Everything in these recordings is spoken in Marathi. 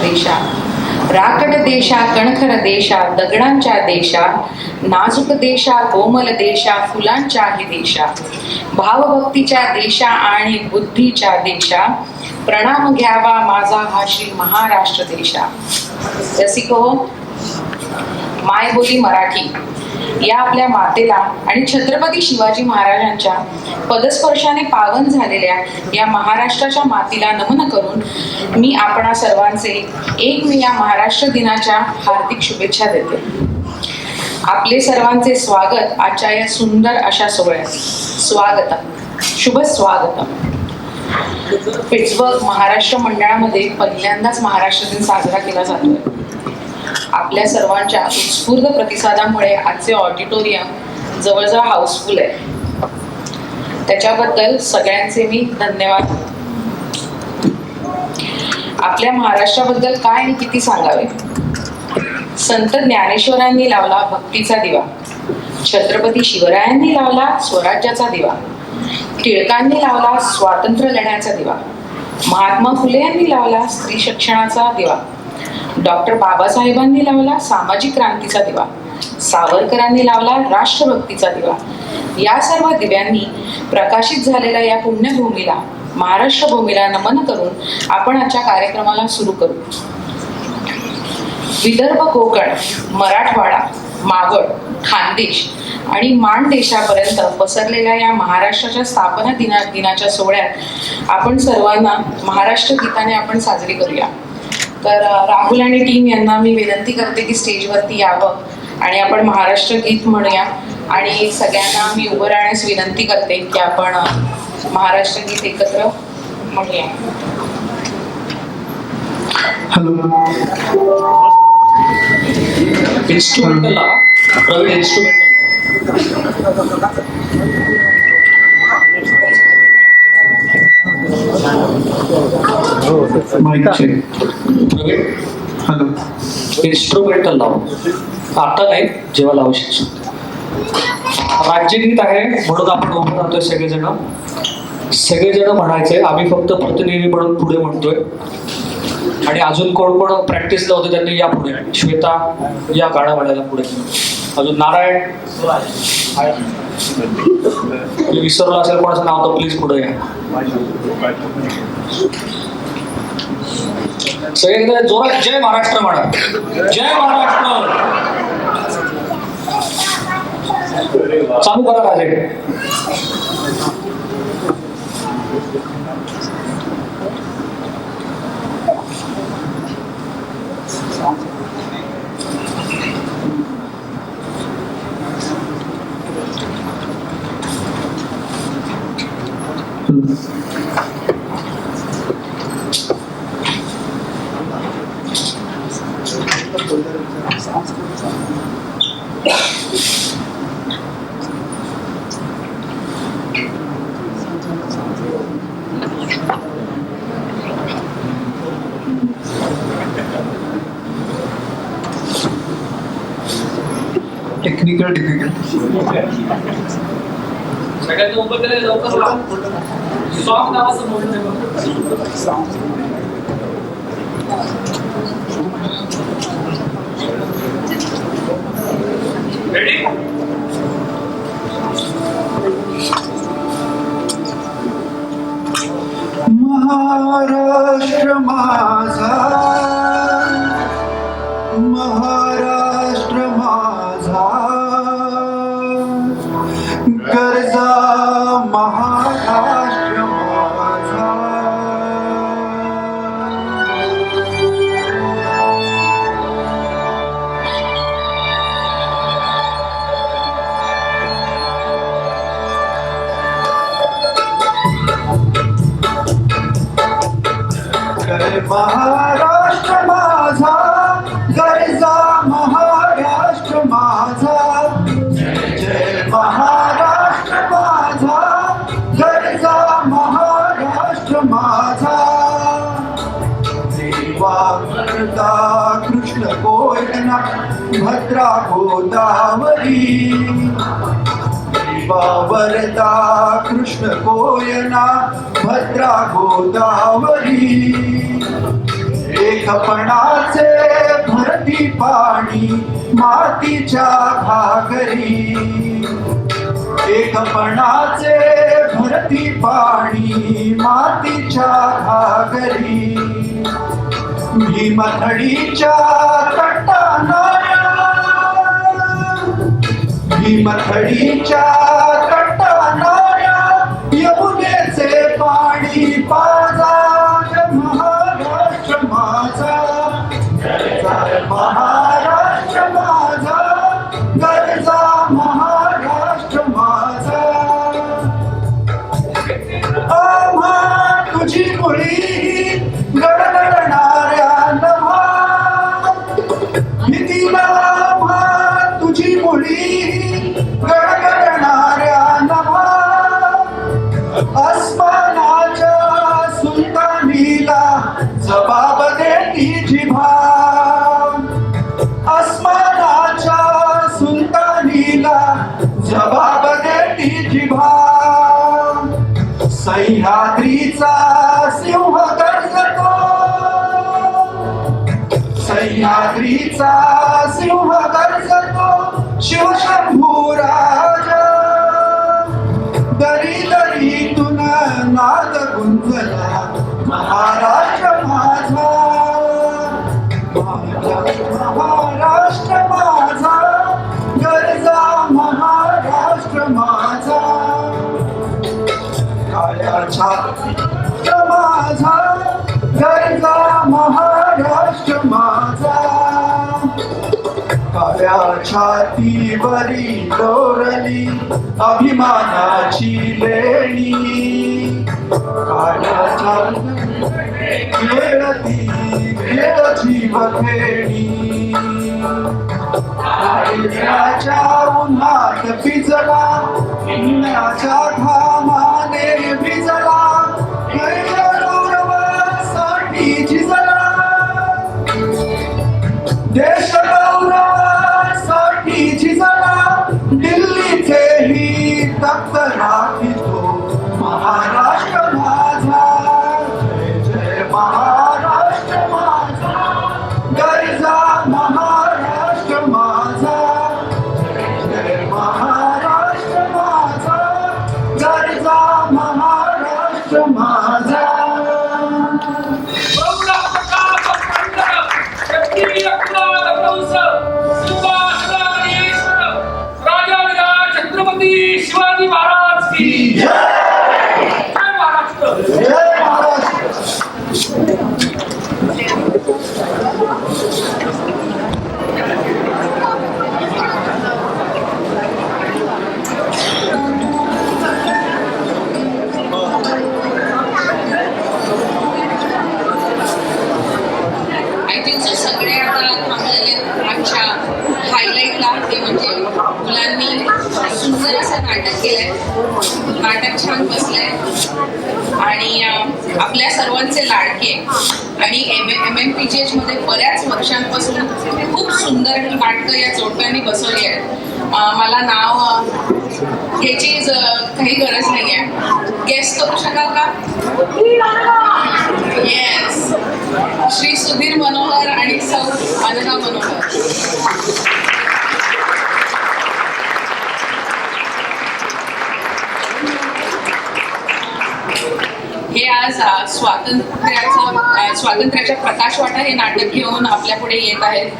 देशा, राकड देशा कणखर देशा, दगडांच्या देशा, नाजूक देशा, कोमल देशा, फुलांच्याही देशा, भावभक्तीच्या देशा आणि बुद्धीच्या देशा, प्रणाम घ्यावा माझा हा श्री महाराष्ट्र देशा. रसिको, मायबोली मराठी या आपल्या मातेला आणि छत्रपती शिवाजी महाराजांच्या पदस्पर्शाने पावन झालेल्या या महाराष्ट्राच्या मातीला नमन करून मी आपणा सर्वांचे 1 मे या महाराष्ट्र दिनाच्या हार्दिक शुभेच्छा देते. आपले सर्वांचे स्वागत आजच्या या सुंदर अशा सोहळ्यात. स्वागतम, शुभ स्वागतम. पिट्सबर्ग महाराष्ट्र मंडळामध्ये पहिल्यांदाच महाराष्ट्र दिन साजरा केला जातोय. आपल्या सर्वांच्या उत्स्फूर्त प्रतिसादामुळे आजचे ऑडिटोरियम जवळजवळ हाऊसफुल आहे. त्याच्याबद्दल सगळ्यांचे मी धन्यवाद. आपल्या महाराष्ट्राबद्दल काय आणि किती सांगावे. संत ज्ञानेश्वरांनी लावला भक्तीचा दिवा, छत्रपती शिवरायांनी लावला स्वराज्याचा दिवा, टिळकांनी लावला स्वातंत्र्य लढ्याचा दिवा, महात्मा फुले यांनी लावला स्त्री शिक्षणाचा दिवा, डॉक्टर बाबासाहेबांनी लावला सामाजिक क्रांतीचा दिवा, सावरकरांनी लावला राष्ट्रभक्तीचा दिवा. या सर्व दिव्यांनी प्रकाशित झालेल्या या पुण्यभूमीला, महाराष्ट्र भूमीला नमन करून आपण आजच्या कार्यक्रमाला सुरू करू. विदर्भ, कोकण, मराठवाडा, मावळ, खानदेश आणि माणदेशापर्यंत पसरलेल्या या महाराष्ट्राच्या स्थापना दिनाच्या सोहळ्यात आपण सर्वांना महाराष्ट्र गीताने आपण साजरी करूया. तर राहुल आणि टीम यांना मी विनंती करते की स्टेजवरती यावं आणि आपण महाराष्ट्र गीत म्हणूया. आणि सगळ्यांना मी उभं राहण्यास विनंती करते की आपण महाराष्ट्र गीत एकत्र म्हणूया. Instrumental Praveen instrumental Praveen hello. Instrumental लाव. आता नाही, जेव्हा लावू शकतो. राज्यगीत आहे म्हणून आपण उभं राहतोय सगळेजण म्हणायचे. आम्ही फक्त प्रतिनिधी म्हणून पुढे म्हणतोय. आणि अजून कोण कोण प्रॅक्टिसला होते त्यांनी या पुढे. श्वेता या गाणं म्हणायला पुढे. अजून नारायण, मी विसरलो असेल कोणाचं नाव तर प्लीज पुढे या. सगळे जोरात जय महाराष्ट्र म्हणा. जय महाराष्ट्र. चालू करा राजे. Technical difficulty. सगळ्यांना उभं केलं लवकर लाव. सॉन्ग नावाचं मोठं रेडी. महाराष्ट्र माझा, महाराष्ट्र माझा, गरजा महाराष्ट्र माझा. महाराष्ट्र माझा, गरजा महाराष्ट्र माझा. जय महाराष्ट्र माझा, गरजा महाराष्ट्र माझा. देवा वरदा कृष्ण कोयना भद्रा गोदावरी. देवा वरदा कृष्ण कोयना भद्रा गोदावरी. एकपणाचे भरती पाणी मातीच्या घागरी, एकपणाचे भरती पाणी मातीच्या घागरी, भीमथडीच्या तटानाया, भीमथडीच्या तटानाया यमुनेचे पाणी पाजा महाराष्ट्र माझा, महाराष्ट्र माझा, गरजा महाराष्ट्र माझा, आम्हा तुझी मुळी गडगडणाऱ्या नभा, भीतीला आम्हा तुझी मुळी गडगडणाऱ्या नभा, अस्मानाच्या सुलतानीला जबाब देती जिभा, अस्मानाच्या सुलतानीला जबाब देती जिभा, सह्याद्रीचा सिंह गर्जतो, सह्याद्रीचा सिंह गर्जतो, शिवशंभू राजा, दरी दरीतून नाद गुंजला महाराष्ट्र माझा, महाराष्ट्र माझा, गरजा महाराष्ट्र माझा, काळ्या छातीचा माझा, गरजा महाराष्ट्र माझा, काळ्या छातीवरी दोरली अभिमानाची लेणी, काळ्या छाती खेळती खेळ जीव खेळी, काळ्याच्या उन्हात भिजला, उन्हाच्या घामाने भिजला, गौरवासाठी झिजला, देश गौरवासाठी झिजला, दिल्लीचेही तख्त राखितो महाराष्ट्र माझा, जय जय महाराष्ट्र माझा, गरजा महाराष्ट्र माझा, जय जय महाराष्ट्र माझा, गरजा महाराष्ट्र माझा. छत्रपती शिवाजी महाराज की जय. जय महाराष्ट्र. जय महाराष्ट्र. आय थिंक सो सगळे आता थांबलेले आजच्या हायलाईटला, ते म्हणजे मुलांनी सुंदर असं नाटक केलंय, नाटक छान बसलंय आणि आपल्या सर्वांचे लाडके आणि MMPGH मध्ये बऱ्याच वर्षांपासून खूप सुंदर नाटकं या जोडप्यांनी बसवली आहेत. मला नाव घ्यायची काही गरज नाही आहे. गेस करू शकाल का? येस, श्री सुधीर मनोहर आणि सौ अनघा मनोहर. हे आज स्वातंत्र्याच्या प्रकाशवाटा हे नाटक घेऊन आपल्या पुढे येत आहेत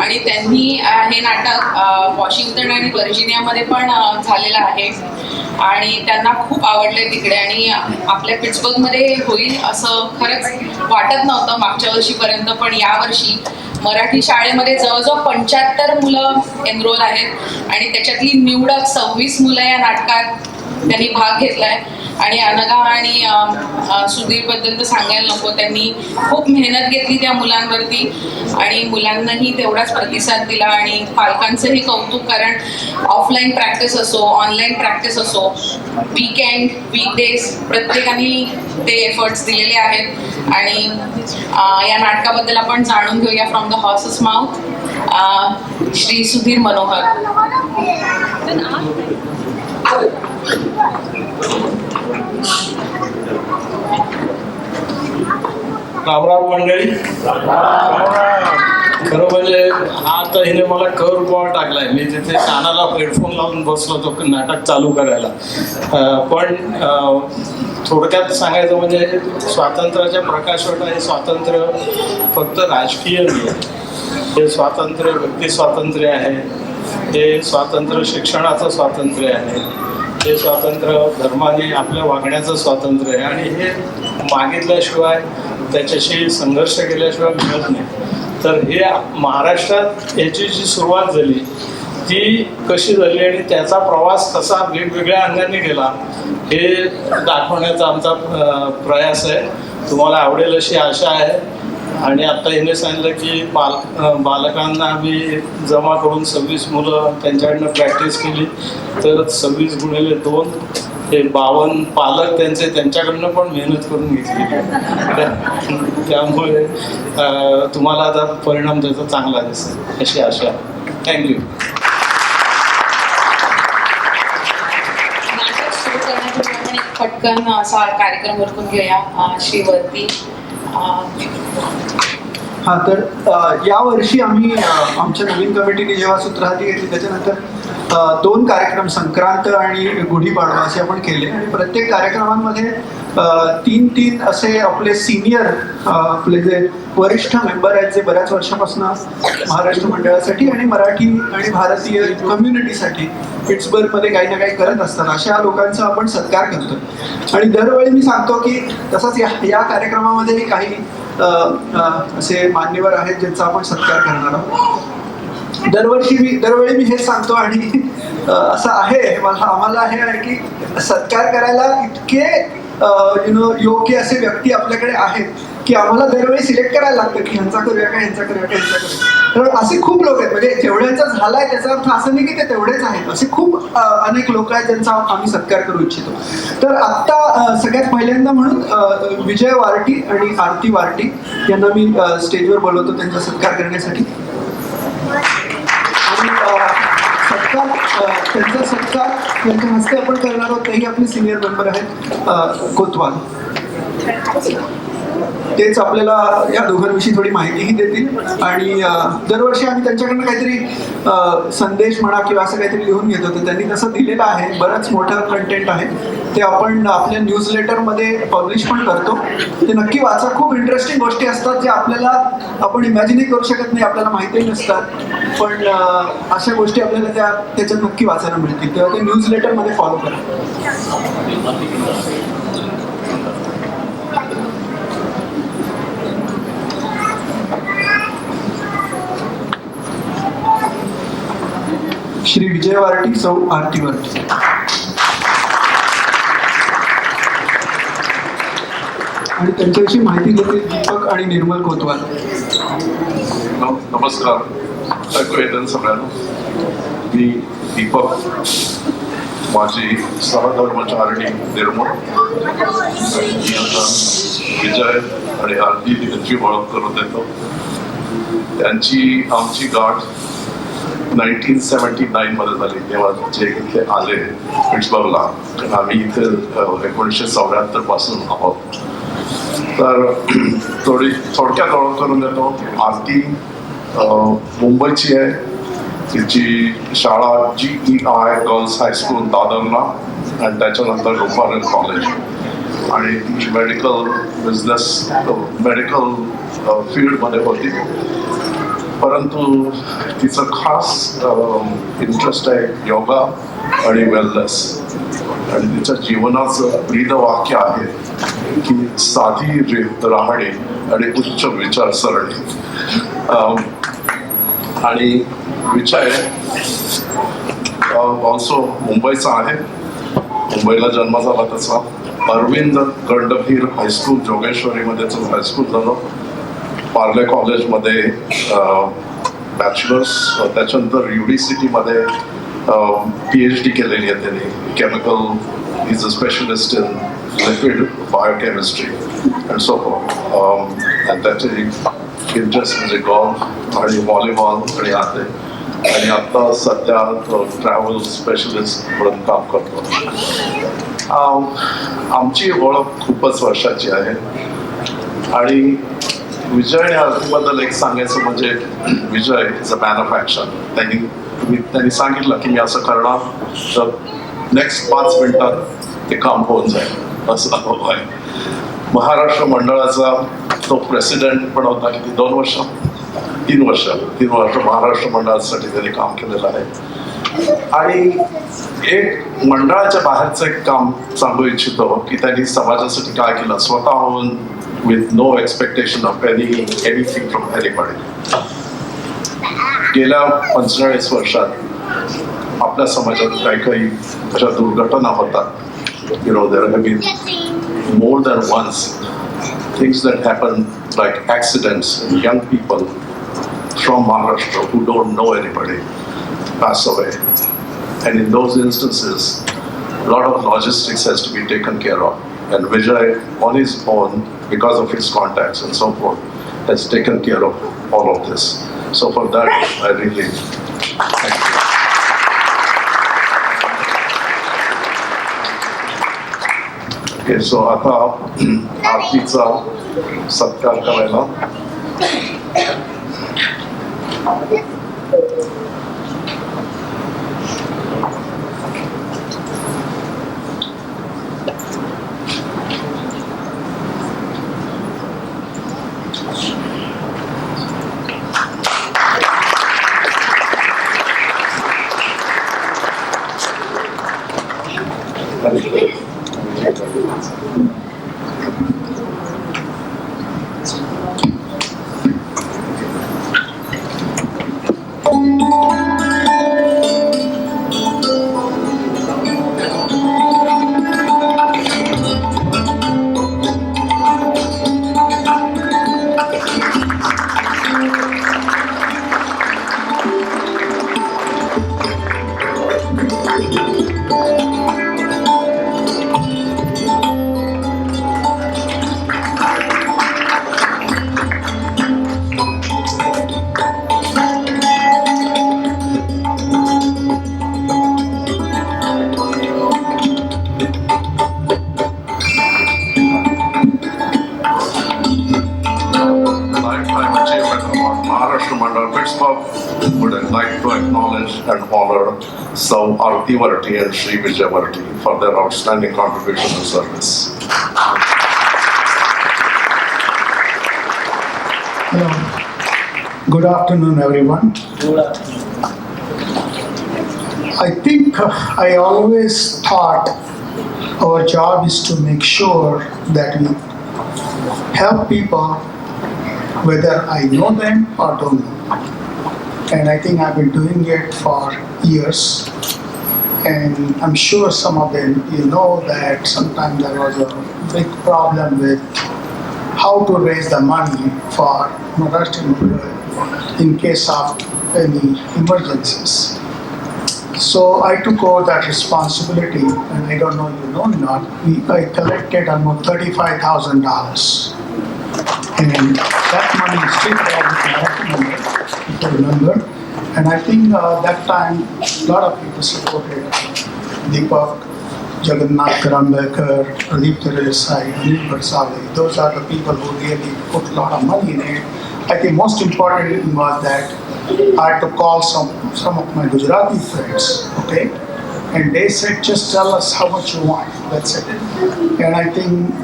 आणि त्यांनी हे नाटक वॉशिंग्टन आणि व्हर्जिनियामध्ये पण झालेलं आहे आणि त्यांना खूप आवडले तिकडे आणि आपल्या पिट्सबर्गमध्ये होईल असं खरंच वाटत नव्हतं मागच्या वर्षीपर्यंत, पण यावर्षी मराठी शाळेमध्ये जवळजवळ 75 मुलं एनरोल आहेत आणि त्याच्यातली निवडक 26 मुलं या नाटकात त्यांनी भाग घेतलाय. आणि अनघा आणि सुधीरबद्दल तर सांगायला नको, त्यांनी खूप मेहनत घेतली त्या मुलांवरती आणि मुलांनाही तेवढाच प्रतिसाद दिला आणि पालकांचंही कौतुक, कारण ऑफलाईन प्रॅक्टिस असो ऑनलाईन प्रॅक्टिस असो वीकेंड वीकडेज प्रत्येकाने ते एफर्ट्स दिलेले आहेत. आणि या नाटकाबद्दल आपण जाणून घेऊया from the horses mouth Shri Sudhir Manohar. रामराम मंडळी. खरं म्हणजे हा आता हिने मला कर्व बॉल टाकलाय. मी तिथे कानाला हेडफोन लावून बसलो होतो नाटक चालू करायला. पण थोडक्यात सांगायचं म्हणजे स्वातंत्र्याच्या प्रकाशवटा हे स्वातंत्र्य फक्त राजकीय नाही आहे. हे स्वातंत्र्य व्यक्ती स्वातंत्र्य आहे. हे स्वातंत्र्य शिक्षणाचं स्वातंत्र्य आहे. हे स्वातंत्र्य धर्माने आपल्या वागण्याचं स्वातंत्र्य आहे. आणि हे मागितल्याशिवाय त्याच्याशी संघर्ष केल्याशिवाय मिळत नाही. तर हे महाराष्ट्रात याची जी सुरुवात झाली ती कशी झाली आणि त्याचा प्रवास कसा वेगवेगळ्या अंगाने गेला हे दाखवण्याचा आमचा प्रयास आहे. तुम्हाला आवडेल अशी आशा आहे. आणि आता हिने सांगितलं की बालकांना आम्ही जमा करून 26 मुलं त्यांच्याकडनं प्रॅक्टिस केली तर 26x2 हे 52 पालक त्यांच्याकडनं पण मेहनत करून घेतली. त्यामुळे तुम्हाला आता परिणाम त्याचा चांगला दिसेल अशी आशा आहे. थँक्यू. नाटक सुरू करण्यापूर्वी आपण एक पटकन असा कार्यक्रम उरकून घेऊया. श्रीवरती हा तर यावर्षी आम्ही आमच्या नवीन कमिटीने जेव्हा सूत्रहाती घेतली त्याच्यानंतर 2 कार्यक्रम संक्रांत आणि गुढीपाडवा असे आपण केले. आणि प्रत्येक कार्यक्रमांमध्ये 3 असे आपले सिनियर आपले जे वरिष्ठ मेंबर आहेत जे बऱ्याच वर्षापासून महाराष्ट्र मंडळासाठी आणि मराठी आणि भारतीय कम्युनिटीसाठी पिट्सबर्गमध्ये काही ना काही करत असतात अशा लोकांचा आपण सत्कार करतो. आणि दरवेळी मी सांगतो की तसंच या कार्यक्रमामध्येही काही असे मान्यवर आहेत ज्यांचा आपण सत्कार करणार आहोत. दरवेळी मी हेच सांगतो. आणि असं आहे आम्हाला हे आहे की सत्कार करायला इतके योग्य असे व्यक्ती आपल्याकडे आहेत की आम्हाला दरवेळी सिलेक्ट करायला लागतं की ह्यांचा करूया का ह्यांचा करूया का ह्यांचा करूया. तर असे खूप लोक आहेत म्हणजे जेवढ्यांचा झालाय त्याचा अर्थ असं नाही की ते तेवढेच आहेत. असे खूप अनेक लोक आहेत ज्यांचा आम्ही सत्कार करू इच्छितो. तर आत्ता सगळ्यात पहिल्यांदा म्हणून विजय वारटी आणि आरती वारटी यांना मी स्टेजवर बोलवतो त्यांचा सत्कार करण्यासाठी. आणि त्यांचा सत्कार त्यांच्या हस्ते आपण करणार आहोत. तेही आपले सिनियर मेंबर आहेत कोतवाल. तेच आपल्याला या दोघांविषयी थोडी माहितीही देतील. आणि दरवर्षी आम्ही त्यांच्याकडनं काहीतरी संदेश म्हणा किंवा असं काहीतरी लिहून घेतो. तर त्यांनी तसं दिलेलं आहे. बरंच मोठं कंटेंट आहे. ते आपण आपल्या न्यूजलेटरमध्ये पब्लिश पण करतो. ते नक्की वाचा. खूप इंटरेस्टिंग गोष्टी असतात ज्या आपण इमॅजिनही करू शकत नाही, आपल्याला माहितीही नसतात. पण अशा गोष्टी आपल्याला त्याच्यात नक्की वाचायला मिळतील. तेव्हा ते न्यूजलेटरमध्ये फॉलो करा. श्री विजय वारटी, सौ आरती वारटी. आणि त्यांच्याविषयी माहिती देतील दीपक आणि निर्मल कोतवाल. नमस्कार, ऐकू येतं सगळ्यांना. मी दीपक, माझी सहधर्मचारिणी निर्मल, विजय आणि आरती यांची ओळख करून देतो. त्यांची आमची गाठ 1979 मध्ये झाली. तेव्हा जे इथे आले पिट्सबर्गला. आम्ही इथे 1974 पासून आहोत. तर थोडक्यात ओळख करून देतो. आरती मुंबईची आहे. तिची शाळा GEI गर्ल्स हायस्कूल दादरला आणि त्याच्यानंतर रुपारेल कॉलेज. आणि ती मेडिकल फील्डमध्ये होती. परंतु तिचं खास इंटरेस्ट आहे योगा आणि वेलनेस. आणि तिच्या जीवनाचं ब्रीदवाक्य आहे की साधी राहणे आणि उच्च विचारसरणी. आणि विजय ऑल्सो मुंबईचा आहे. मुंबईला जन्म झाला त्याचा. अरविंद गंडभीर हायस्कूल जोगेश्वरीमध्ये हायस्कूल झालं. पार्ले कॉलेजमध्ये बॅचलर्स, त्याच्यानंतर UDCTमध्ये PhD केलेली आहे त्यांनी. Chemical is a specialist in liquid biochemistry and so forth. आणि त्याचे इंटरेस्ट म्हणजे गॉल्फ आणि व्हॉलीबॉल आणि आणि आता सध्या ट्रॅव्हल स्पेशलिस्ट म्हणून काम करतो. आमची ओळख खूपच वर्षाची आहे. आणि विजय आणि आरतीबद्दल एक सांगायचं म्हणजे Vijay is a man of action. त्यांनी सांगितलं की मी असं करणार तर नेक्स्ट 5 मिनिटात ते काम होऊन जाईल असं आहे. महाराष्ट्र मंडळाचा तो प्रेसिडेंट पण होता किती 2 वर्ष 3 वर्ष महाराष्ट्र मंडळासाठी त्यांनी काम केलेलं आहे. आणि एक मंडळाच्या बाहेरचं एक काम सांगू इच्छितो की त्यांनी समाजासाठी काय केलं स्वतःहून with no expectation of anything from anybody. गेल्या 45 वर्षात आपल्या समाजात काही अशा दुर्घटना होतात. There have been more than once things that happen like accidents and young people from Maharashtra who don't know anybody pass away. And in those instances, a lot of logistics has to be taken care of. And Vijay, on his own, because of his contacts and so forth, has taken care of all of this. So for that, I really thank you. Okay, so आता आरतीचा सत्कार करायला lifetime achievement award. Maharashtra Mandal Pittsburgh would like to acknowledge and honor Sau Arti Varti and Sri Vijay Varti for their outstanding contribution to service. Hello. Good afternoon, everyone. I think I always thought our job is to make sure that we help people whether I know them or don't know. And I think I've been doing it for years. And I'm sure some of them, you know that sometimes there was a big problem with how to raise the money for Maharashtra in case of any emergencies. So I took over that responsibility, and I don't know you know or not, I collected almost $35,000. And that money is still there with the Maharashtra, if you remember. And I think that time a lot of people supported Deepak, Jagannath Karambekar, Pradeep Teresai, Anil Barsale. Those are the people who really put a lot of money in it. I think most important was that I had to call some of my Gujarati friends, okay? And they said, just tell us how much you want, that's it. And I think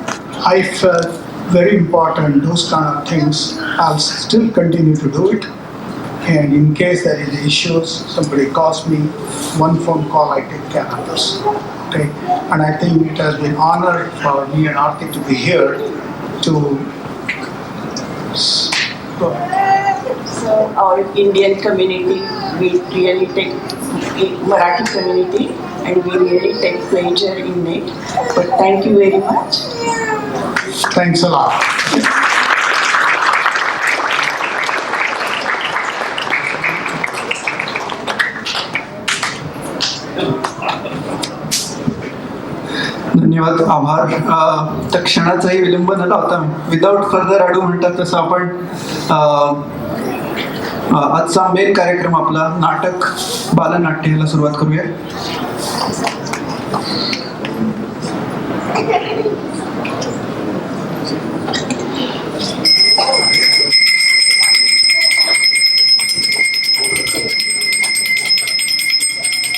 I felt very important, those kind of things. I'll still continue to do it. And in case there is issues, somebody calls me, one phone call, I take care of this. Okay? And I think it has been honored for me and Aarti to be here to go ahead. So our Indian community, we really take Marathi community, and we really take pleasure in it. But thank you very much. Thanks a lot. धन्यवाद, आभार. त्या क्षणाचाही विलंब न लावता विदाउट फर्दर अडू म्हणतात तसं आपण आजचा मेन कार्यक्रम आपला नाटक बालनाट्य ह्याला सुरुवात करूया.